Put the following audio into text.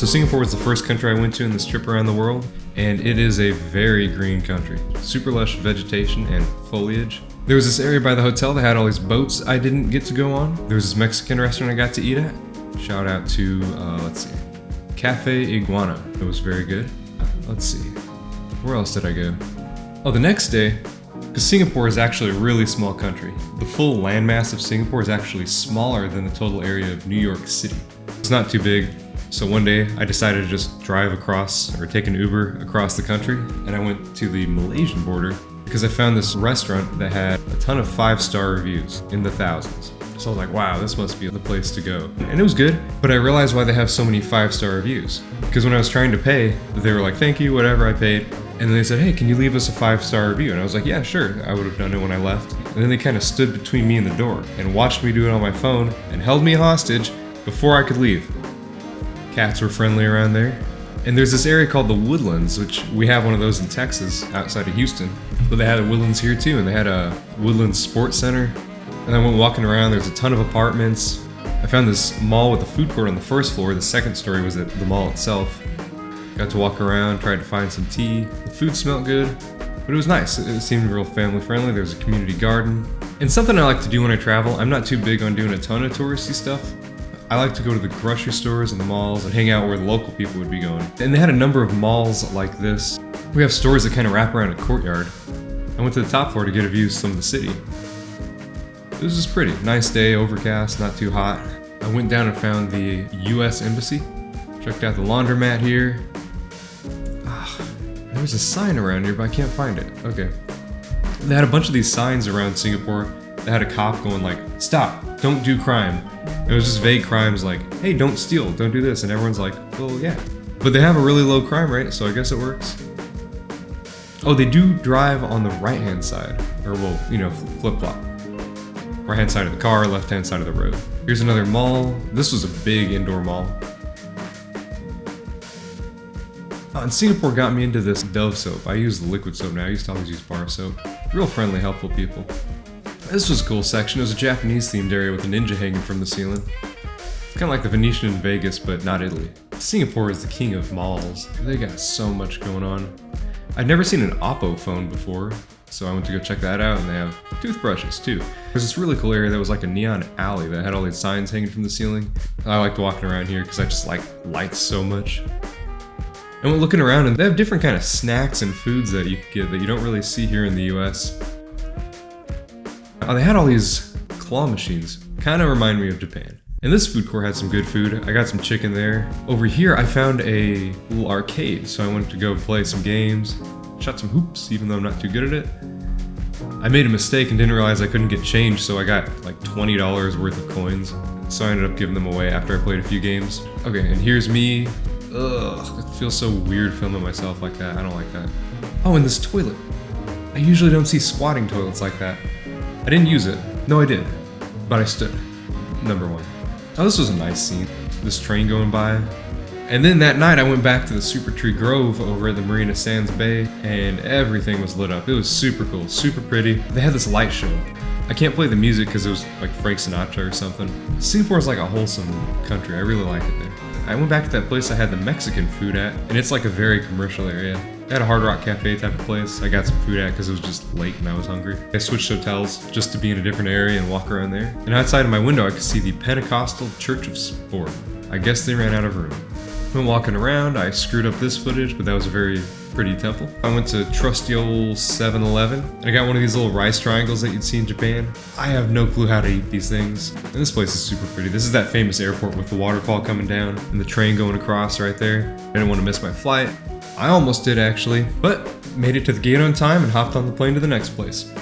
So Singapore was the first country I went to in this trip around the world, and it is a very green country. Super lush vegetation and foliage. There was this area by the hotel that had all these boats I didn't get to go on. There was this Mexican restaurant I got to eat at. Shout out to, let's see, Cafe Iguana. It was very good. Let's see, where else did I go? Oh, the next day, because Singapore is actually a really small country. The full landmass of Singapore is actually smaller than the total area of New York City. It's not too big. So one day I decided to just drive across or take an Uber across the country, and I went to the Malaysian border because I found this restaurant that had a ton of 5-star reviews in the thousands. So I was like, wow, this must be the place to go. And it was good, but I realized why they have so many 5-star reviews. Because when I was trying to pay, they were like, thank you, whatever, I paid. And then they said, hey, can you leave us a 5-star review? And I was like, yeah, sure. I would have done it when I left. And then they kind of stood between me and the door and watched me do it on my phone and held me hostage before I could leave. Cats were friendly around there. And there's this area called the Woodlands, which we have one of those in Texas outside of Houston. But they had a Woodlands here too, and they had a Woodlands Sports Center. And I went walking around, there's a ton of apartments. I found this mall with a food court on the first floor. The second story was at the mall itself. Got to walk around, tried to find some tea. The food smelled good, but it was nice. It seemed real family friendly. There was a community garden. And something I like to do when I travel, I'm not too big on doing a ton of touristy stuff. I like to go to the grocery stores and the malls and hang out where the local people would be going. And they had a number of malls like this. We have stores that kind of wrap around a courtyard. I went to the top floor to get a view of some of the city. It was just pretty. Nice day, overcast, not too hot. I went down and found the US Embassy. Checked out the laundromat here. There was a sign around here, but I can't find it. Okay. They had a bunch of these signs around Singapore that had a cop going like, stop, don't do crime. It was just vague crimes like, hey, don't steal, don't do this. And everyone's like, well, yeah. But they have a really low crime rate, so I guess it works. Oh, they do drive on the right-hand side. Or, well, you know, flip-flop. Right-hand side of the car, left-hand side of the road. Here's another mall. This was a big indoor mall. And Singapore got me into this Dove soap. I use the liquid soap now. I used to always use bar soap. Real friendly, helpful people. This was a cool section. It was a Japanese themed area with a ninja hanging from the ceiling. It's kind of like the Venetian in Vegas, but not Italy. Singapore is the king of malls. They got so much going on. I'd never seen an Oppo phone before, so I went to go check that out, and they have toothbrushes too. There's this really cool area that was like a neon alley that had all these signs hanging from the ceiling. I liked walking around here because I just like lights so much. And we're looking around, and they have different kind of snacks and foods that you could get that you don't really see here in the US. Oh, they had all these claw machines. Kind of remind me of Japan. And this food court had some good food. I got some chicken there. Over here, I found a little arcade, so I went to go play some games, shot some hoops, even though I'm not too good at it. I made a mistake and didn't realize I couldn't get change, so I got like $20 worth of coins. So I ended up giving them away after I played a few games. Okay, and here's me. Ugh, it feels so weird filming myself like that. I don't like that. Oh, and this toilet. I usually don't see squatting toilets like that. I didn't use it. No, I did. But I stood. Number one. Oh, this was a nice scene. This train going by. And then that night I went back to the Super Tree Grove over at the Marina Sands Bay, and everything was lit up. It was super cool, super pretty. They had this light show. I can't play the music because it was like Frank Sinatra or something. Singapore is like a wholesome country. I really like it there. I went back to that place I had the Mexican food at, and it's like a very commercial area. They had a Hard Rock Cafe type of place. I got some food at because it was just late and I was hungry. I switched hotels just to be in a different area and walk around there. And outside of my window I could see the Pentecostal Church of Sport. I guess they ran out of room. Went walking around, I screwed up this footage, but that was a very pretty temple. I went to trusty old 7-Eleven, and I got one of these little rice triangles that you'd see in Japan. I have no clue how to eat these things. And this place is super pretty. This is that famous airport with the waterfall coming down and the train going across right there. I didn't want to miss my flight. I almost did actually, but made it to the gate on time and hopped on the plane to the next place.